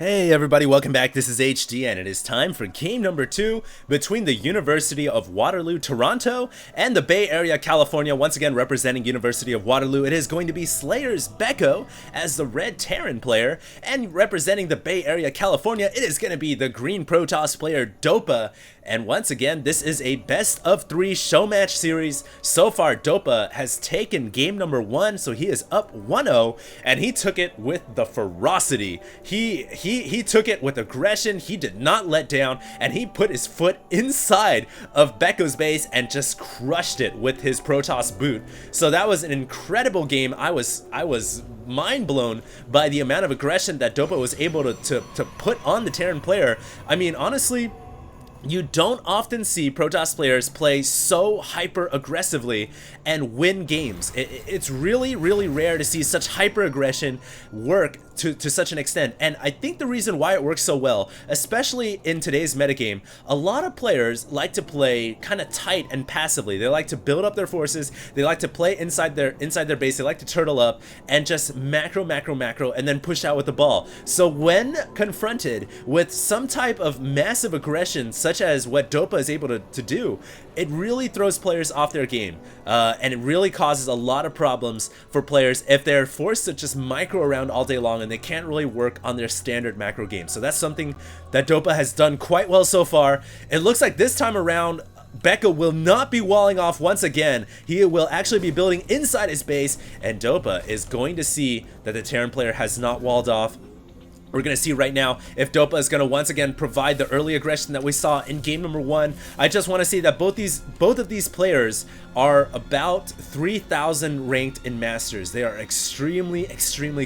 Hey everybody, welcome back. This is HD and it is time for game number 2 between the University of Waterloo, Toronto and the Bay Area, California. Once again representing University of Waterloo, it is going to be Slayer's Becco as the Red Terran player, and representing the Bay Area, California, it is going to be the Green Protoss player Dopa. And once again, this is a best of 3 Showmatch series. So far, Dopa has taken game number 1, so he is up 1-0, and he took it with the ferocity. He took it with aggression. He did not let down, and he put his foot inside of Becco's base and just crushed it with his Protoss boot. So that was an incredible game. I was mind blown by the amount of aggression that Dopa was able to put on the Terran player. I mean, honestly, you don't often see Protoss players play so hyper aggressively and win games. It's really rare to see such hyper aggression work to such an extent, and I think the reason why it works so well, especially in today's metagame, a lot of players like to play kind of tight and passively. They like to build up their forces, they like to play inside their base, they like to turtle up and just macro and then push out with the ball. So when confronted with some type of massive aggression such as what Dopa is able to do, it really throws players off their game, and it really causes a lot of problems for players if they're forced to just micro around all day long and they can't really work on their standard macro game. So that's something that Dopa has done quite well so far. It looks like this time around Becco will not be walling off once again. He will actually be building inside his base, and Dopa is going to see that the Terran player has not walled off. We're going to see right now if Dopa is going to once again provide the early aggression that we saw in game number 1. I just want to say that both of these players are about 3,000 ranked in Masters. They are extremely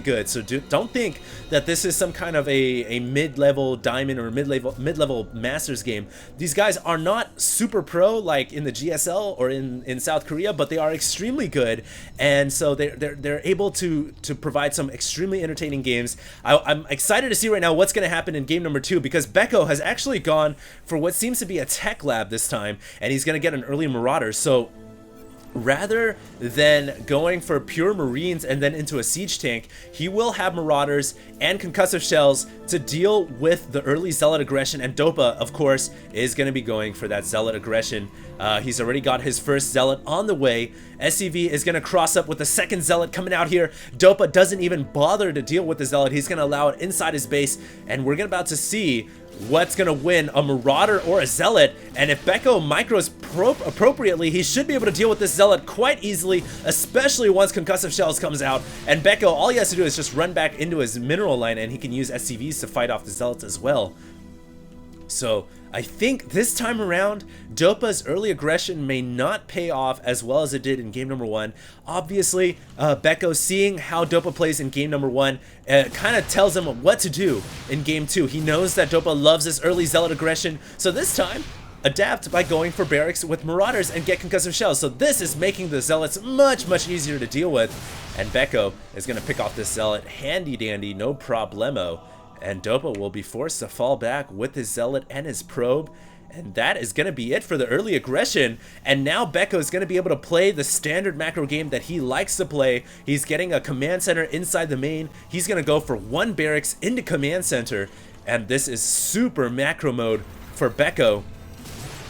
good. So don't think that this is some kind of a mid-level Diamond or mid-level Masters game. These guys are not super pro like in the GSL or in South Korea, but they are extremely good, and so they're able to provide some extremely entertaining games. I'm excited to see right now what's going to happen in game number 2, because Becco has actually gone for what seems to be a tech lab this time, and he's going to get an early Marauder. So rather than going for pure Marines and then into a siege tank, he will have Marauders and concussive shells to deal with the early Zealot aggression, and Dopa, of course, is going to be going for that Zealot aggression. He's already got his first Zealot on the way. SCV is going to cross up with the second Zealot coming out here. Dopa doesn't even bother to deal with the Zealot. He's going to allow it inside his base, and we're about to see what's going to win, a Marauder or a Zealot. And if Becco micros appropriately, he should be able to deal with this Zealot quite easily, especially once Concussive Shells comes out. And Becco, all he has to do is just run back into his mineral line, and he can use SCVs to fight off the Zealots as well. So I think this time around, Dopa's early aggression may not pay off as well as it did in game number 1. Obviously, Becco, seeing how Dopa plays in game number 1, kind of tells him what to do in game 2. He knows that Dopa loves this early Zealot aggression, so this time, adapt by going for barracks with Marauders and get concussive shells. So this is making the Zealots much easier to deal with, and Becco is going to pick off this Zealot handy dandy, no problemo. And Dopa will be forced to fall back with his Zealot and his probe. And that is going to be it for the early aggression. And now Becco is going to be able to play the standard macro game that he likes to play. He's getting a command center inside the main. He's going to go for 1 barracks into command center. And this is super macro mode for Becco.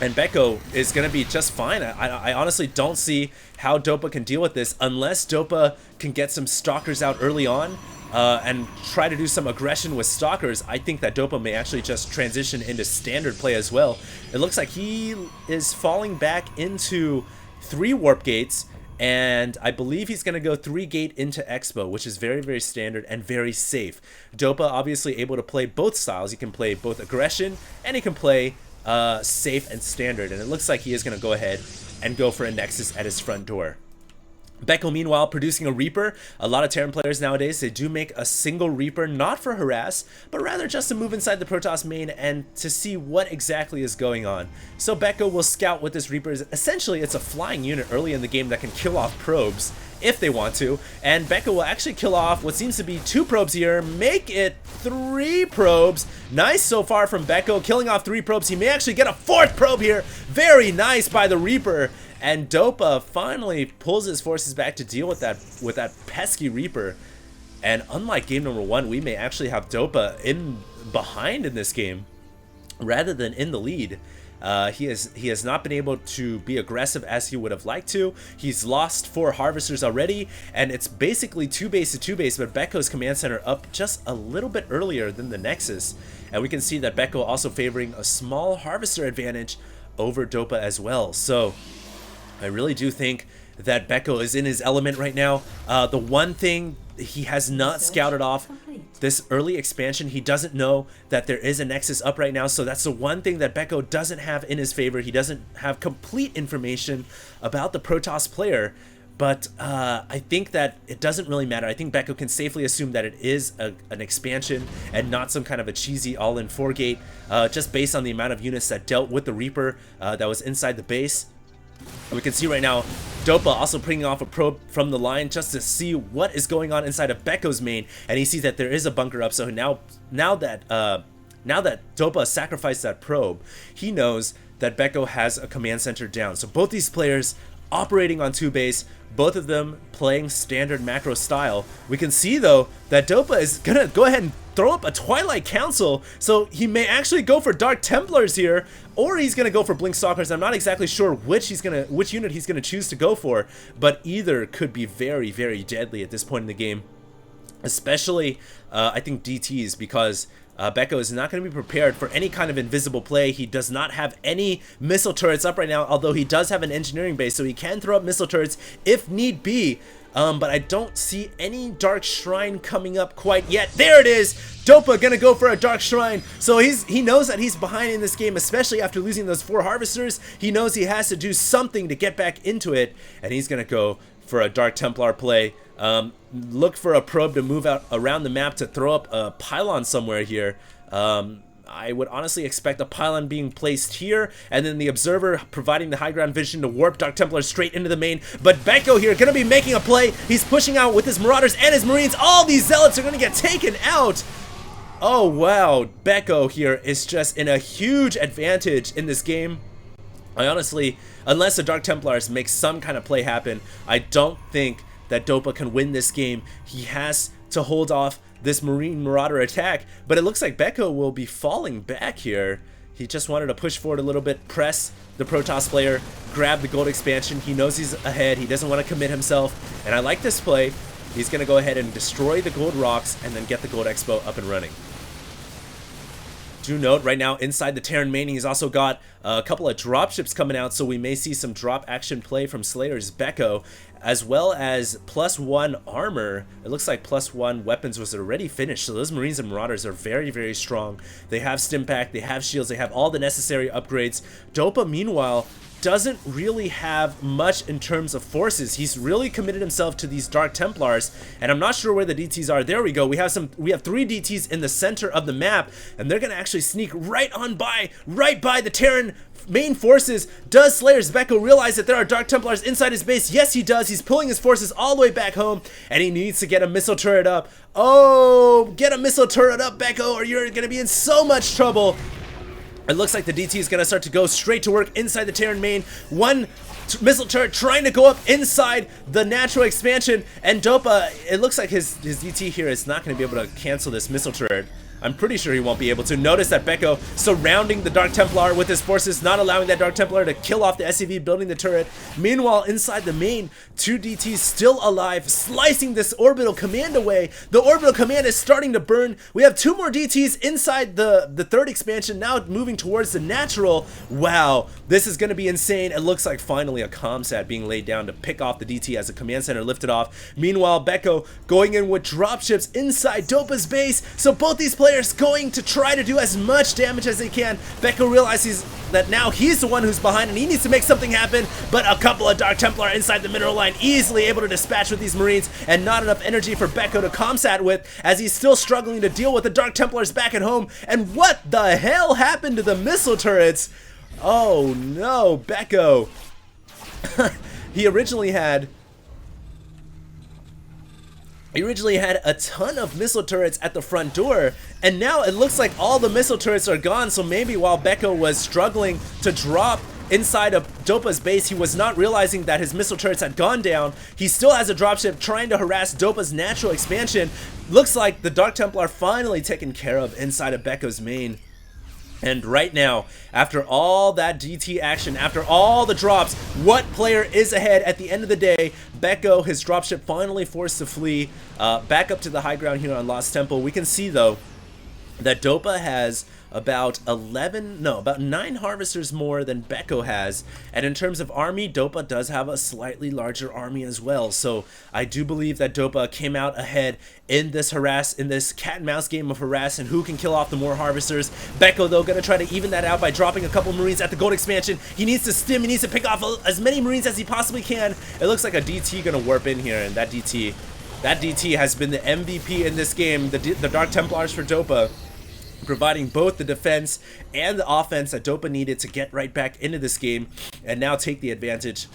And Becco is going to be just fine. I honestly don't see how Dopa can deal with this unless Dopa can get some Stalkers out early on. And try to do some aggression with Stalkers. I think that Dopa may actually just transition into standard play as well. It looks like he is falling back into 3 warp gates, and I believe he's going to go 3 gate into Expo, which is very standard and very safe. Dopa obviously able to play both styles. He can play both aggression and he can play safe and standard, and it looks like he is going to go ahead and go for a Nexus at his front door. Becco, meanwhile, producing a Reaper. A lot of Terran players nowadays, they do make a single Reaper, not for harass, but rather just to move inside the Protoss main and to see what exactly is going on. So Becco will scout with this Reaper. Essentially, it's a flying unit early in the game that can kill off probes if they want to, and Becco will actually kill off what seems to be 2 probes here, make it 3 probes. Nice so far from Becco, killing off 3 probes. He may actually get a 4th probe here. Very nice by the Reaper. And Dopa finally pulls his forces back to deal with that pesky Reaper. And unlike game number 1, we may actually have Dopa in behind in this game rather than in the lead. He has not been able to be aggressive as he would have liked to. He's lost 4 harvesters already, and it's basically 2 base to 2 base, but Becco's command center up just a little bit earlier than the Nexus. And we can see that Becco also favoring a small harvester advantage over Dopa as well. So I really do think that Becco is in his element right now. The one thing he has not scouted off this early expansion, he doesn't know that there is a Nexus up right now, so that's the one thing that Becco doesn't have in his favor. He doesn't have complete information about the Protoss player, but I think that it doesn't really matter. I think Becco can safely assume that it is an expansion and not some kind of a cheesy all-in 4-gate, just based on the amount of units that dealt with the Reaper that was inside the base. We can see right now Dopa also bringing off a probe from the line just to see what is going on inside of Becco's main, and he sees that there is a bunker up. So now that Dopa sacrificed that probe, he knows that Becco has a command center down. So both these players operating on 2 base, both of them playing standard macro style. We can see though that Dopa is gonna go ahead and throw up a Twilight Council, so he may actually go for Dark Templars here, or he's gonna go for Blink Stalkers. I'm not exactly sure which unit he's gonna choose to go for, but either could be very, very deadly at this point in the game. Especially, I think DTs, because Becco is not going to be prepared for any kind of invisible play. He does not have any missile turrets up right now, although he does have an engineering base, so he can throw up missile turrets if need be. But I don't see any Dark Shrine coming up quite yet. There it is! Dopa gonna go for a Dark Shrine. So he knows that he's behind in this game, especially after losing those 4 harvesters. He knows he has to do something to get back into it, and he's gonna go for a Dark Templar play. Look for a probe to move out around the map to throw up a pylon somewhere here. I would honestly expect a pylon being placed here, and then the observer providing the high ground vision to warp Dark Templar straight into the main. But Becco here gonna be making a play. He's pushing out with his Marauders and his Marines. All these Zealots are gonna get taken out. Oh wow, Becco here is just in a huge advantage in this game. I honestly, unless the Dark Templars make some kind of play happen, I don't think that Dopa can win this game. He has to hold off this Marine Marauder attack, but it looks like Becco will be falling back here. He just wanted to push forward a little bit, press the Protoss player, grab the gold expansion. He knows he's ahead. He doesn't want to commit himself, and I like this play. He's going to go ahead and destroy the gold rocks and then get the gold expo up and running. Do note right now inside the Terran main, he's also got a couple of dropships coming out, so we may see some drop action play from Slayer's Becco, as well as +1 armor. It looks like +1 weapons was already finished, so those Marines and Marauders are very, very strong. They have Stimpack, they have shields, they have all the necessary upgrades. Dopa, meanwhile, doesn't really have much in terms of forces. He's really committed himself to these Dark Templars, and I'm not sure where the DTs are. There we go. We have 3 DTs in the center of the map, and they're gonna actually sneak right by the Terran main forces. Does Slayer's Becco realize that there are Dark Templars inside his base? Yes, he does. He's pulling his forces all the way back home, and he needs to get a missile turret up. Oh, get a missile turret up, Becco, or you're gonna be in so much trouble. It looks like the DT is going to start to go straight to work inside the Terran main. One missile turret trying to go up inside the natural expansion, and Dopa, it looks like his DT here is not going to be able to cancel this missile turret. I'm pretty sure he won't be able to. Notice that Becco surrounding the Dark Templar with his forces, not allowing that Dark Templar to kill off the SCV building the turret. Meanwhile, inside the main, 2 DTs still alive, slicing this orbital command away. The orbital command is starting to burn. We have 2 more DTs inside the 3rd expansion, now moving towards the natural. Wow, this is going to be insane. It looks like finally a comsat being laid down to pick off the DT as the command center lifted off. Meanwhile, Becco going in with dropships inside Dopa's base. So both these players going to try to do as much damage as they can. Becco realizes that now he's the one who's behind and he needs to make something happen, but a couple of Dark Templar inside the mineral line easily able to dispatch with these Marines, and not enough energy for Becco to comsat with, as he's still struggling to deal with the Dark Templars back at home. And what the hell happened to the missile turrets? Oh no, Becco. He originally had a ton of missile turrets at the front door, and now it looks like all the missile turrets are gone. So maybe while Becco was struggling to drop inside of Dopa's base. He was not realizing that his missile turrets had gone down. He still has a dropship trying to harass Dopa's natural expansion. Looks like the Dark Templar finally taken care of inside of Becco's main. And right now, after all that DT action, after all the drops, what player is ahead at the end of the day? Becco, his dropship finally forced to flee back up to the high ground here on Lost Temple. We can see, though, that Dopa has about 9 harvesters more than Becco has, and in terms of army, Dopa does have a slightly larger army as well. So I do believe that Dopa came out ahead in this cat and mouse game of harass and who can kill off the more harvesters. Becco, though, gonna try to even that out by dropping a couple Marines at the gold expansion. He needs to stim, he needs to pick off as many Marines as he possibly can. It looks like a DT gonna warp in here, and that DT has been the MVP in this game. The Dark Templars for Dopa, providing both the defense and the offense that Dopa needed to get right back into this game and now take the advantage.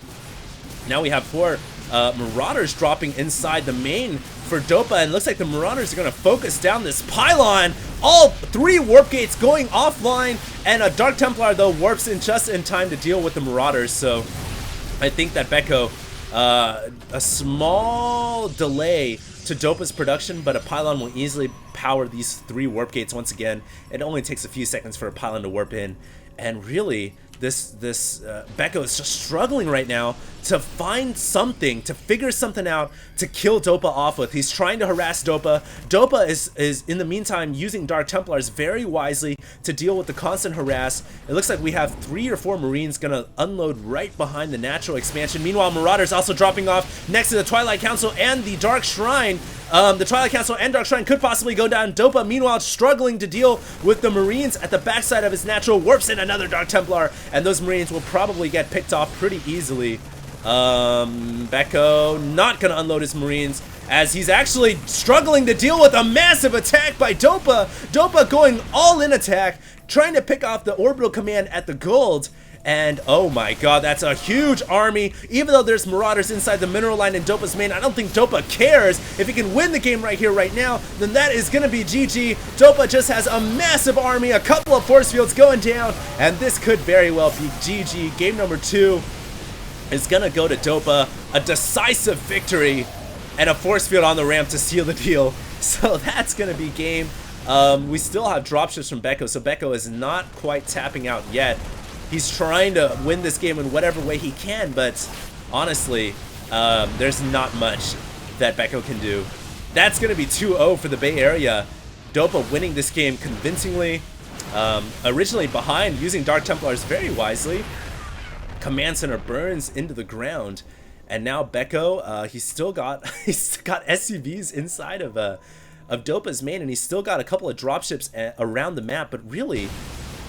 Now we have 4 Marauders dropping inside the main for Dopa, and looks like the Marauders are going to focus down this pylon. All 3 warp gates going offline, and a Dark Templar, though, warps in just in time to deal with the Marauders. So I think that Becco, a small delay to Dopa's production, but a pylon will easily power these 3 warp gates once again. It only takes a few seconds for a pylon to warp in, and really this Becco is just struggling right now to find something, to figure something out to kill Dopa off with. He's trying to harass Dopa. Dopa is in the meantime using Dark Templars very wisely to deal with the constant harass. It looks like we have 3 or 4 Marines gonna unload right behind the natural expansion. Meanwhile, Marauders also dropping off next to the Twilight Council and the Dark Shrine. The Twilight Council and Dark Shrine could possibly go down. Dopa, meanwhile, struggling to deal with the Marines at the backside of his natural, warps in another Dark Templar, and those Marines will probably get picked off pretty easily. Becco not gonna unload his Marines as he's actually struggling to deal with a massive attack by Dopa. Dopa going all-in attack, trying to pick off the orbital command at the gold. And oh my god, that's a huge army. Even though there's Marauders inside the mineral line in Dopa's main, I don't think Dopa cares. If he can win the game right here, right now, then that is gonna be GG. Dopa just has a massive army, a couple of force fields going down, and this could very well be GG. Game number 2 is gonna go to Dopa. A decisive victory and a force field on the ramp to seal the deal. So that's gonna be game. We still have dropships from Becco, so Becco is not quite tapping out yet. He's trying to win this game in whatever way he can, but honestly, there's not much that Becco can do. That's going to be 2-0 for the Bay Area. Dopa winning this game convincingly. Originally behind, using Dark Templars very wisely. Command Center burns into the ground. And now Becco, he's still got SCVs inside of Dopa's main, and he's still got a couple of dropships around the map, but really,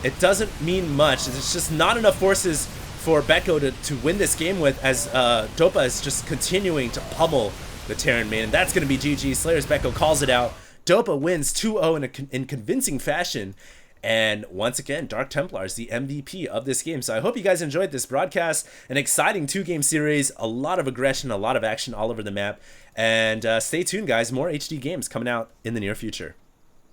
it doesn't mean much. There's just not enough forces for Becco to win this game with, as Dopa is just continuing to pummel the Terran main, and that's going to be GG. Slayer's Becco calls it out. Dopa wins 2-0 in convincing fashion, and once again, Dark Templars, the MVP of this game. So I hope you guys enjoyed this broadcast. An exciting 2-game series, a lot of aggression, a lot of action all over the map, and stay tuned, guys. More HD games coming out in the near future.